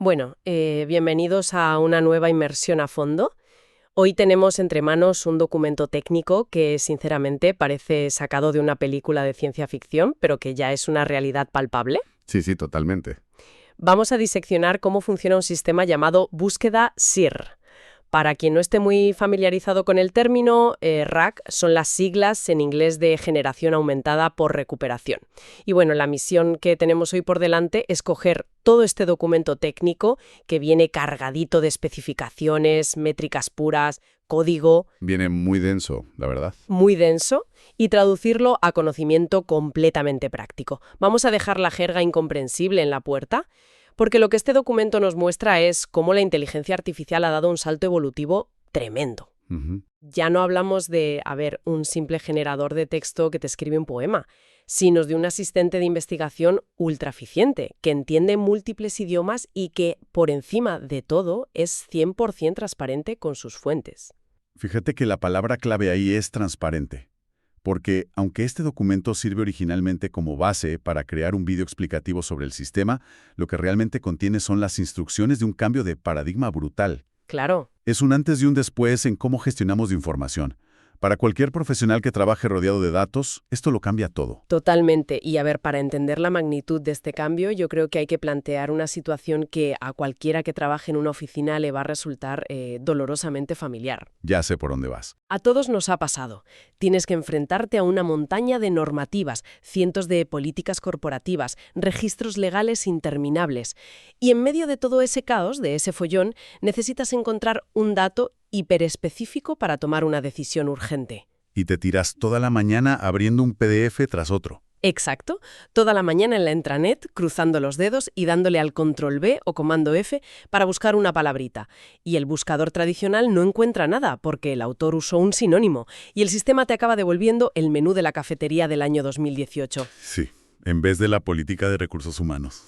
Bueno, bienvenidos a una nueva inmersión a fondo. Hoy tenemos entre manos un documento técnico que, sinceramente, parece sacado de una película de ciencia ficción, pero que ya es una realidad palpable. Sí, totalmente. Vamos a diseccionar cómo funciona un sistema llamado búsqueda SIR. Para quien no esté muy familiarizado con el término, RAC son las siglas en inglés de generación aumentada por recuperación. Y bueno, la misión que tenemos hoy por delante es coger todo este documento técnico que viene cargadito de especificaciones, métricas puras, código. Viene muy denso, la verdad. Muy denso, y traducirlo a conocimiento completamente práctico. Vamos a dejar la jerga incomprensible en la puerta, porque lo que este documento nos muestra es cómo la inteligencia artificial ha dado un salto evolutivo tremendo. Ya no hablamos de, un simple generador de texto que te escribe un poema, sino de un asistente de investigación ultra eficiente, que entiende múltiples idiomas y que, por encima de todo, es 100% transparente con sus fuentes. Fíjate que la palabra clave ahí es transparente. Porque, aunque este documento sirve originalmente como base para crear un vídeo explicativo sobre el sistema, lo que realmente contiene son las instrucciones de un cambio de paradigma brutal. Claro. Es un antes y un después en cómo gestionamos de información. Para cualquier profesional que trabaje rodeado de datos, esto lo cambia todo. Totalmente. Y para entender la magnitud de este cambio, yo creo que hay que plantear una situación que a cualquiera que trabaje en una oficina le va a resultar dolorosamente familiar. Ya sé por dónde vas. A todos nos ha pasado. Tienes que enfrentarte a una montaña de normativas, cientos de políticas corporativas, registros legales interminables. Y en medio de todo ese caos, de ese follón, necesitas encontrar un dato hiperespecífico para tomar una decisión urgente. Y te tiras toda la mañana abriendo un PDF tras otro. Exacto. Toda la mañana en la intranet, cruzando los dedos y dándole al control B o comando F para buscar una palabrita. Y el buscador tradicional no encuentra nada porque el autor usó un sinónimo y el sistema te acaba devolviendo el menú de la cafetería del año 2018. Sí, en vez de la política de recursos humanos.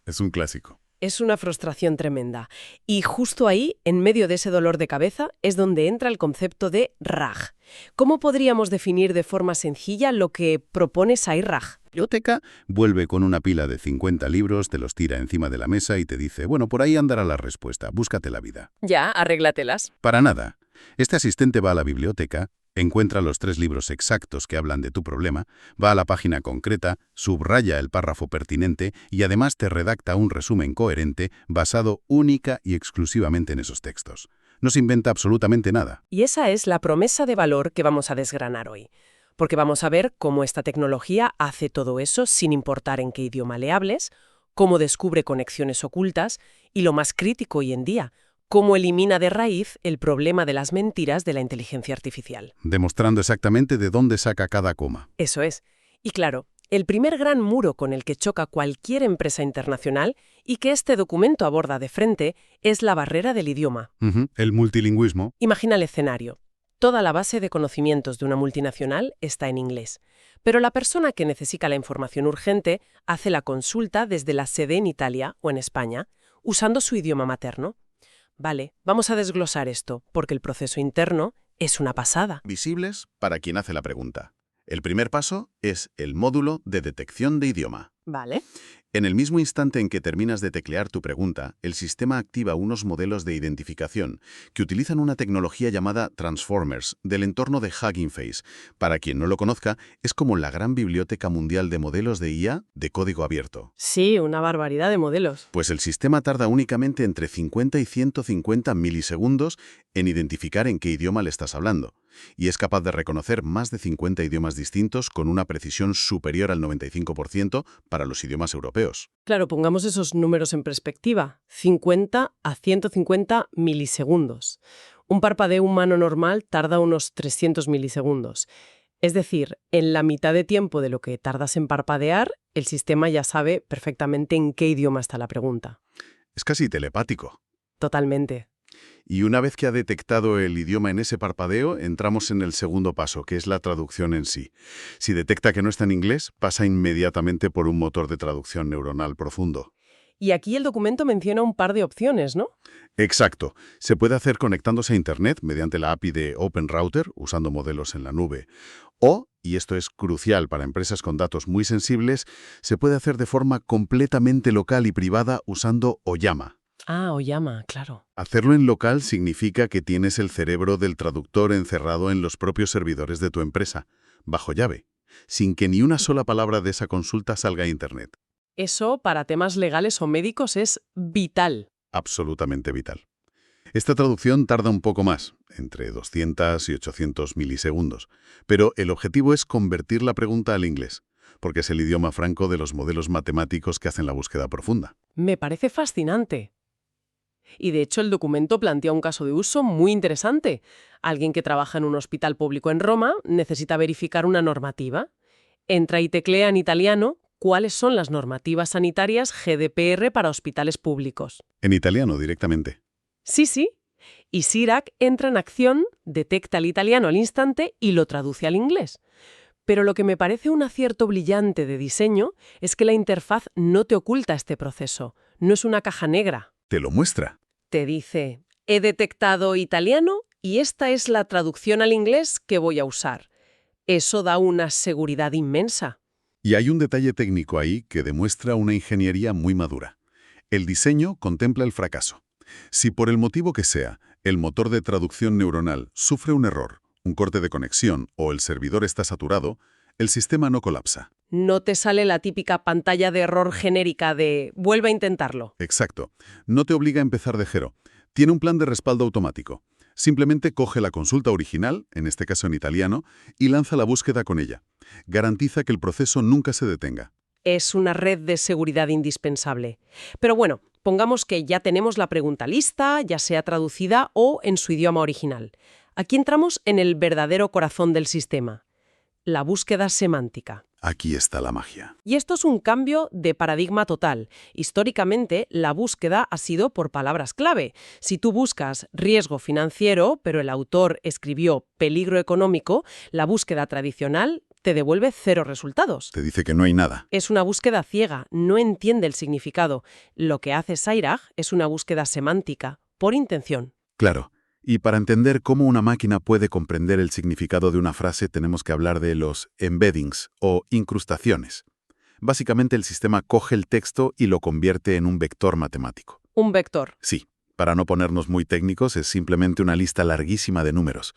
Es un clásico. Es una frustración tremenda. Y justo ahí, en medio de ese dolor de cabeza, es donde entra el concepto de RAG. ¿Cómo podríamos definir de forma sencilla lo que propone SciRAG? La biblioteca vuelve con una pila de 50 libros, te los tira encima de la mesa y te dice, bueno, por ahí andará la respuesta, búscate la vida. Ya, arréglatelas. Para nada. Este asistente va a la biblioteca, encuentra los 3 libros exactos que hablan de tu problema, va a la página concreta, subraya el párrafo pertinente y además te redacta un resumen coherente basado única y exclusivamente en esos textos. No se inventa absolutamente nada. Y esa es la promesa de valor que vamos a desgranar hoy. Porque vamos a ver cómo esta tecnología hace todo eso sin importar en qué idioma le hables, cómo descubre conexiones ocultas y, lo más crítico hoy en día, cómo elimina de raíz el problema de las mentiras de la inteligencia artificial. Demostrando exactamente de dónde saca cada coma. Eso es. Y claro, el primer gran muro con el que choca cualquier empresa internacional y que este documento aborda de frente es la barrera del idioma. El multilingüismo. Imagina el escenario. Toda la base de conocimientos de una multinacional está en inglés, pero la persona que necesita la información urgente hace la consulta desde la sede en Italia o en España, usando su idioma materno. Vale, vamos a desglosar esto, porque el proceso interno es una pasada. Visibles para quien hace la pregunta. El primer paso es el módulo de detección de idioma. Vale. En el mismo instante en que terminas de teclear tu pregunta, el sistema activa unos modelos de identificación que utilizan una tecnología llamada Transformers del entorno de Hugging Face. Para quien no lo conozca, es como la gran biblioteca mundial de modelos de IA de código abierto. Sí, una barbaridad de modelos. Pues el sistema tarda únicamente entre 50 y 150 milisegundos en identificar en qué idioma le estás hablando. Y es capaz de reconocer más de 50 idiomas distintos con una precisión superior al 95% para los idiomas europeos. Claro, pongamos esos números en perspectiva. 50 a 150 milisegundos. Un parpadeo humano normal tarda unos 300 milisegundos. Es decir, en la mitad de tiempo de lo que tardas en parpadear, el sistema ya sabe perfectamente en qué idioma está la pregunta. Es casi telepático. Totalmente. Y una vez que ha detectado el idioma en ese parpadeo, entramos en el segundo paso, que es la traducción en sí. Si detecta que no está en inglés, pasa inmediatamente por un motor de traducción neuronal profundo. Y aquí el documento menciona un par de opciones, ¿no? Exacto. Se puede hacer conectándose a Internet mediante la API de OpenRouter, usando modelos en la nube. O y esto es crucial para empresas con datos muy sensibles, se puede hacer de forma completamente local y privada usando Oyama. Ah, Oyama, claro. Hacerlo en local significa que tienes el cerebro del traductor encerrado en los propios servidores de tu empresa, bajo llave, sin que ni una sola palabra de esa consulta salga a Internet. Eso, para temas legales o médicos, es vital. Absolutamente vital. Esta traducción tarda un poco más, entre 200 y 800 milisegundos, pero el objetivo es convertir la pregunta al inglés, porque es el idioma franco de los modelos matemáticos que hacen la búsqueda profunda. Me parece fascinante. Y de hecho el documento plantea un caso de uso muy interesante. Alguien que trabaja en un hospital público en Roma necesita verificar una normativa. Entra y teclea en italiano cuáles son las normativas sanitarias GDPR para hospitales públicos. En italiano directamente. Sí. Y Sirac entra en acción, detecta el italiano al instante y lo traduce al inglés. Pero lo que me parece un acierto brillante de diseño es que la interfaz no te oculta este proceso. No es una caja negra. Te lo muestra. Te dice, he detectado italiano y esta es la traducción al inglés que voy a usar. Eso da una seguridad inmensa. Y hay un detalle técnico ahí que demuestra una ingeniería muy madura. El diseño contempla el fracaso. Si por el motivo que sea, el motor de traducción neuronal sufre un error, un corte de conexión o el servidor está saturado, el sistema no colapsa. No te sale la típica pantalla de error genérica de vuelve a intentarlo. Exacto. No te obliga a empezar de cero. Tiene un plan de respaldo automático. Simplemente coge la consulta original, en este caso en italiano, y lanza la búsqueda con ella. Garantiza que el proceso nunca se detenga. Es una red de seguridad indispensable. Pero bueno, pongamos que ya tenemos la pregunta lista, ya sea traducida o en su idioma original. Aquí entramos en el verdadero corazón del sistema, la búsqueda semántica. Aquí está la magia. Y esto es un cambio de paradigma total. Históricamente, la búsqueda ha sido por palabras clave. Si tú buscas riesgo financiero, pero el autor escribió peligro económico, la búsqueda tradicional te devuelve 0 resultados. Te dice que no hay nada. Es una búsqueda ciega, no entiende el significado. Lo que hace Sirac es una búsqueda semántica, por intención. Claro. Y para entender cómo una máquina puede comprender el significado de una frase, tenemos que hablar de los embeddings o incrustaciones. Básicamente, el sistema coge el texto y lo convierte en un vector matemático. Un vector. Sí, para no ponernos muy técnicos, es simplemente una lista larguísima de números.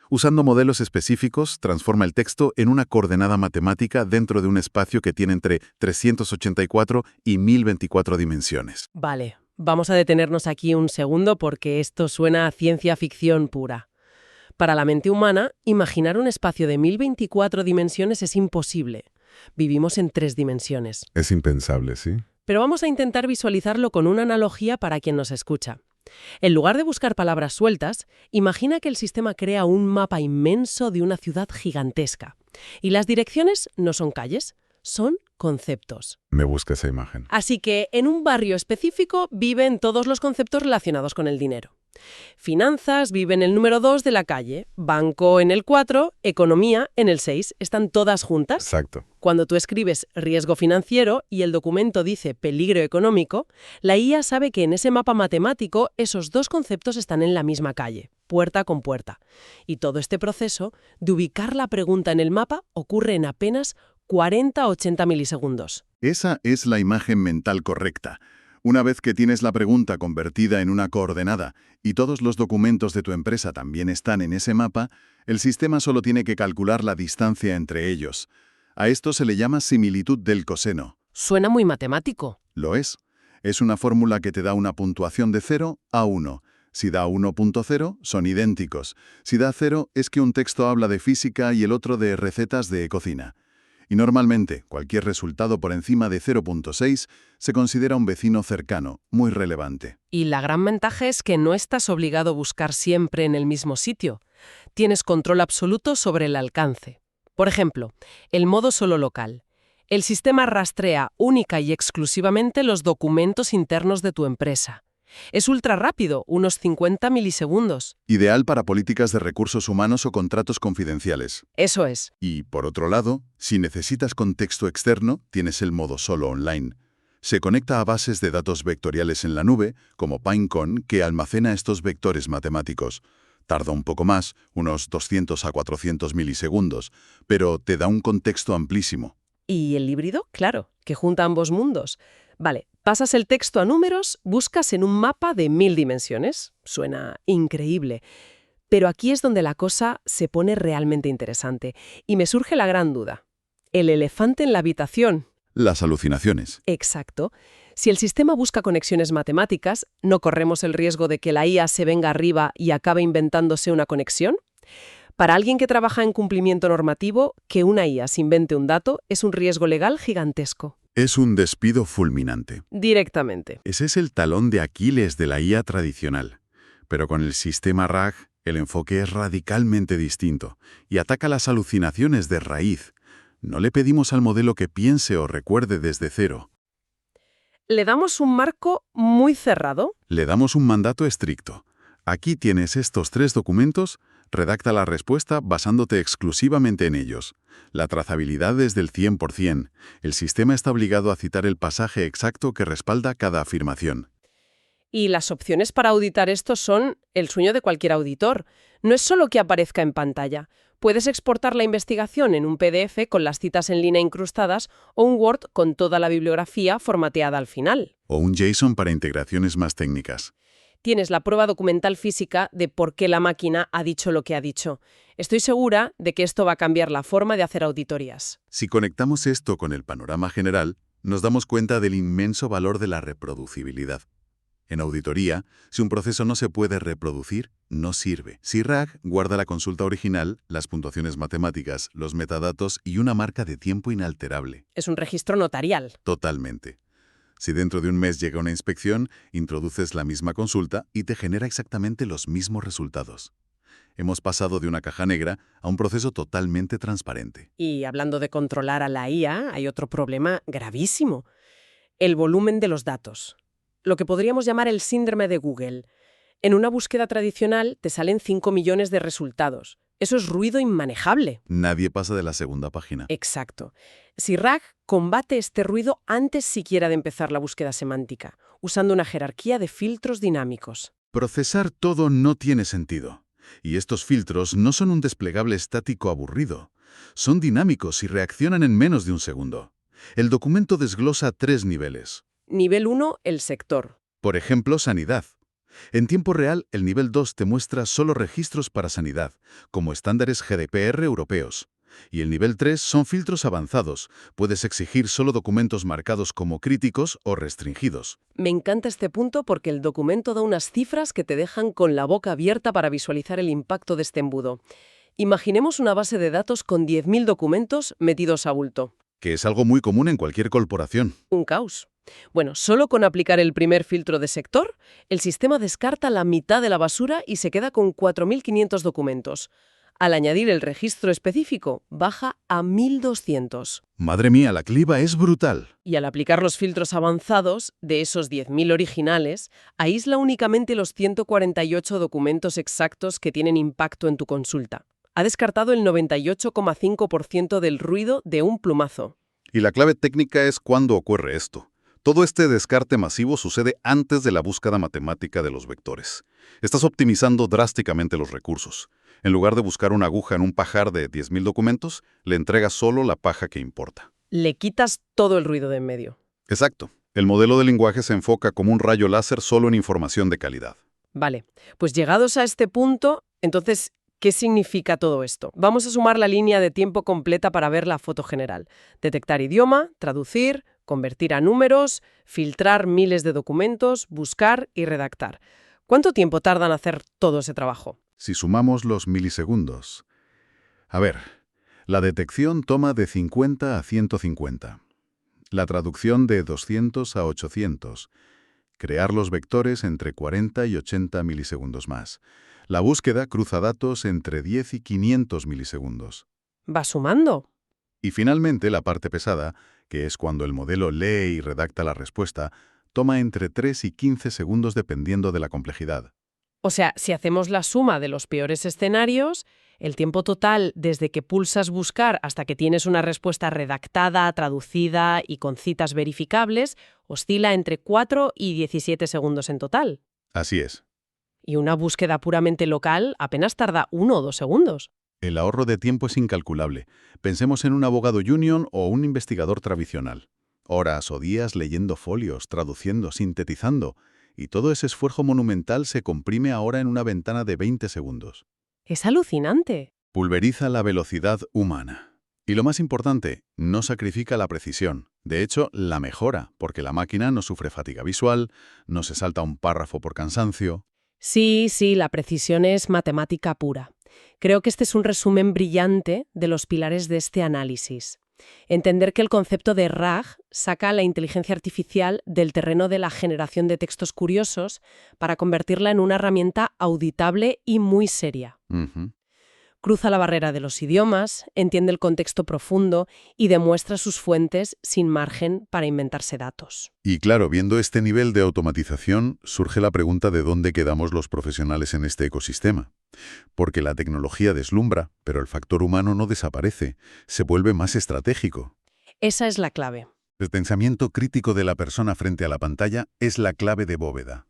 Usando modelos específicos, transforma el texto en una coordenada matemática dentro de un espacio que tiene entre 384 y 1024 dimensiones. Vale. Vamos a detenernos aquí un segundo porque esto suena a ciencia ficción pura. Para la mente humana, imaginar un espacio de 1024 dimensiones es imposible. Vivimos en 3 dimensiones. Es impensable, ¿sí? Pero vamos a intentar visualizarlo con una analogía para quien nos escucha. En lugar de buscar palabras sueltas, imagina que el sistema crea un mapa inmenso de una ciudad gigantesca. Y las direcciones no son calles, son conceptos. Me busca esa imagen. Así que en un barrio específico viven todos los conceptos relacionados con el dinero. Finanzas vive en el número 2 de la calle, banco en el 4, economía en el 6. Están todas juntas. Exacto. Cuando tú escribes riesgo financiero y el documento dice peligro económico, la IA sabe que en ese mapa matemático esos 2 conceptos están en la misma calle, puerta con puerta. Y todo este proceso de ubicar la pregunta en el mapa ocurre en apenas 40-80 milisegundos. Esa es la imagen mental correcta. Una vez que tienes la pregunta convertida en una coordenada y todos los documentos de tu empresa también están en ese mapa, el sistema solo tiene que calcular la distancia entre ellos. A esto se le llama similitud del coseno. Suena muy matemático. Lo es. Es una fórmula que te da una puntuación de 0 a 1. Si da 1.0, son idénticos. Si da 0, es que un texto habla de física y el otro de recetas de cocina. Y normalmente, cualquier resultado por encima de 0.6 se considera un vecino cercano, muy relevante. Y la gran ventaja es que no estás obligado a buscar siempre en el mismo sitio. Tienes control absoluto sobre el alcance. Por ejemplo, el modo solo local. El sistema rastrea única y exclusivamente los documentos internos de tu empresa. Es ultra rápido, unos 50 milisegundos. Ideal para políticas de recursos humanos o contratos confidenciales. Eso es. Y, por otro lado, si necesitas contexto externo, tienes el modo solo online. Se conecta a bases de datos vectoriales en la nube, como Pinecone, que almacena estos vectores matemáticos. Tarda un poco más, unos 200 a 400 milisegundos, pero te da un contexto amplísimo. ¿Y el híbrido? Claro, que junta ambos mundos. Vale, pasas el texto a números, buscas en un mapa de 1000 dimensiones. Suena increíble. Pero aquí es donde la cosa se pone realmente interesante. Y me surge la gran duda. ¿El elefante en la habitación? Las alucinaciones. Exacto. Si el sistema busca conexiones matemáticas, ¿no corremos el riesgo de que la IA se venga arriba y acabe inventándose una conexión? Para alguien que trabaja en cumplimiento normativo, que una IA se invente un dato es un riesgo legal gigantesco. Es un despido fulminante. Directamente. Ese es el talón de Aquiles de la IA tradicional. Pero con el sistema RAG, el enfoque es radicalmente distinto y ataca las alucinaciones de raíz. No le pedimos al modelo que piense o recuerde desde cero. Le damos un marco muy cerrado. Le damos un mandato estricto. Aquí tienes estos 3 documentos, redacta la respuesta basándote exclusivamente en ellos. La trazabilidad es del 100%. El sistema está obligado a citar el pasaje exacto que respalda cada afirmación. Y las opciones para auditar esto son el sueño de cualquier auditor. No es solo que aparezca en pantalla. Puedes exportar la investigación en un PDF con las citas en línea incrustadas o un Word con toda la bibliografía formateada al final. O un JSON para integraciones más técnicas. Tienes la prueba documental física de por qué la máquina ha dicho lo que ha dicho. Estoy segura de que esto va a cambiar la forma de hacer auditorías. Si conectamos esto con el panorama general, nos damos cuenta del inmenso valor de la reproducibilidad. En auditoría, si un proceso no se puede reproducir, no sirve. Si RAG guarda la consulta original, las puntuaciones matemáticas, los metadatos y una marca de tiempo inalterable. Es un registro notarial. Totalmente. Si dentro de un mes llega una inspección, introduces la misma consulta y te genera exactamente los mismos resultados. Hemos pasado de una caja negra a un proceso totalmente transparente. Y hablando de controlar a la IA, hay otro problema gravísimo. El volumen de los datos. Lo que podríamos llamar el síndrome de Google. En una búsqueda tradicional te salen 5 millones de resultados. Eso es ruido inmanejable. Nadie pasa de la segunda página. Exacto. Si RAG combate este ruido antes siquiera de empezar la búsqueda semántica, usando una jerarquía de filtros dinámicos. Procesar todo no tiene sentido. Y estos filtros no son un desplegable estático aburrido. Son dinámicos y reaccionan en menos de un segundo. El documento desglosa 3 niveles. Nivel 1, el sector. Por ejemplo, sanidad. En tiempo real, el nivel 2 te muestra solo registros para sanidad, como estándares GDPR europeos. Y el nivel 3 son filtros avanzados. Puedes exigir solo documentos marcados como críticos o restringidos. Me encanta este punto porque el documento da unas cifras que te dejan con la boca abierta para visualizar el impacto de este embudo. Imaginemos una base de datos con 10.000 documentos metidos a bulto. Que es algo muy común en cualquier corporación. Un caos. Bueno, solo con aplicar el primer filtro de sector, el sistema descarta la mitad de la basura y se queda con 4.500 documentos. Al añadir el registro específico, baja a 1.200. Madre mía, la criba es brutal. Y al aplicar los filtros avanzados, de esos 10.000 originales, aísla únicamente los 148 documentos exactos que tienen impacto en tu consulta. Ha descartado el 98,5% del ruido de un plumazo. Y la clave técnica es cuándo ocurre esto. Todo este descarte masivo sucede antes de la búsqueda matemática de los vectores. Estás optimizando drásticamente los recursos. En lugar de buscar una aguja en un pajar de 10.000 documentos, le entregas solo la paja que importa. Le quitas todo el ruido de en medio. Exacto. El modelo de lenguaje se enfoca como un rayo láser solo en información de calidad. Vale, pues llegados a este punto, entonces, ¿qué significa todo esto? Vamos a sumar la línea de tiempo completa para ver la foto general. Detectar idioma, traducir, convertir a números, filtrar miles de documentos, buscar y redactar. ¿Cuánto tiempo tardan en hacer todo ese trabajo? Si sumamos los milisegundos. A ver, la detección toma de 50 a 150. La traducción de 200 a 800. Crear los vectores entre 40 y 80 milisegundos más. La búsqueda cruza datos entre 10 y 500 milisegundos. ¿Va sumando? Y finalmente la parte pesada, que es cuando el modelo lee y redacta la respuesta, toma entre 3 y 15 segundos dependiendo de la complejidad. O sea, si hacemos la suma de los peores escenarios, el tiempo total desde que pulsas buscar hasta que tienes una respuesta redactada, traducida y con citas verificables, oscila entre 4 y 17 segundos en total. Así es. y una búsqueda puramente local apenas tarda 1 o 2 segundos. El ahorro de tiempo es incalculable. Pensemos en un abogado junior o un investigador tradicional. Horas o días leyendo folios, traduciendo, sintetizando, y todo ese esfuerzo monumental se comprime ahora en una ventana de 20 segundos. Es alucinante. Pulveriza la velocidad humana. Y lo más importante, no sacrifica la precisión. De hecho, la mejora, porque la máquina no sufre fatiga visual, no se salta un párrafo por cansancio. Sí, la precisión es matemática pura. Creo que este es un resumen brillante de los pilares de este análisis. Entender que el concepto de RAG saca la inteligencia artificial del terreno de la generación de textos curiosos para convertirla en una herramienta auditable y muy seria. Ujú. Cruza la barrera de los idiomas, entiende el contexto profundo y demuestra sus fuentes sin margen para inventarse datos. Y claro, viendo este nivel de automatización, surge la pregunta de dónde quedamos los profesionales en este ecosistema. Porque la tecnología deslumbra, pero el factor humano no desaparece, se vuelve más estratégico. Esa es la clave. El pensamiento crítico de la persona frente a la pantalla es la clave de bóveda.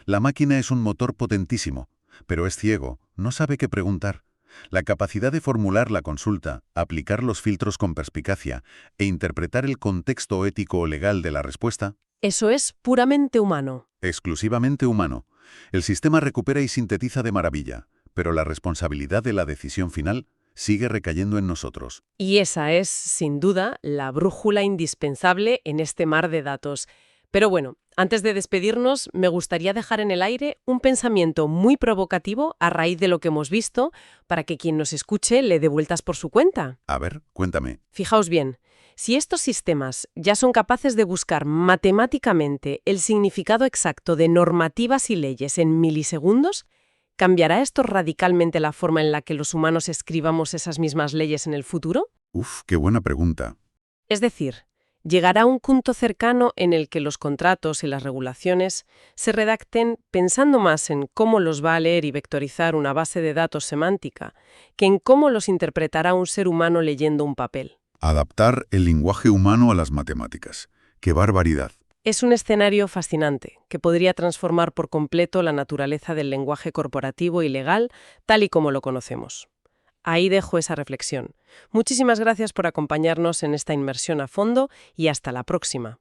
La máquina es un motor potentísimo, pero es ciego, no sabe qué preguntar. La capacidad de formular la consulta, aplicar los filtros con perspicacia e interpretar el contexto ético o legal de la respuesta, Eso es puramente humano. exclusivamente humano. El sistema recupera y sintetiza de maravilla, pero la responsabilidad de la decisión final sigue recayendo en nosotros. Y esa es, sin duda, la brújula indispensable en este mar de datos. Pero bueno, antes de despedirnos, me gustaría dejar en el aire un pensamiento muy provocativo a raíz de lo que hemos visto, para que quien nos escuche le dé vueltas por su cuenta. A ver, cuéntame. Fijaos bien, si estos sistemas ya son capaces de buscar matemáticamente el significado exacto de normativas y leyes en milisegundos, ¿cambiará esto radicalmente la forma en la que los humanos escribamos esas mismas leyes en el futuro? Uf, qué buena pregunta. Es decir, llegará un punto cercano en el que los contratos y las regulaciones se redacten pensando más en cómo los va a leer y vectorizar una base de datos semántica que en cómo los interpretará un ser humano leyendo un papel. Adaptar el lenguaje humano a las matemáticas. ¡Qué barbaridad! Es un escenario fascinante que podría transformar por completo la naturaleza del lenguaje corporativo y legal tal y como lo conocemos. Ahí dejo esa reflexión. Muchísimas gracias por acompañarnos en esta inmersión a fondo y hasta la próxima.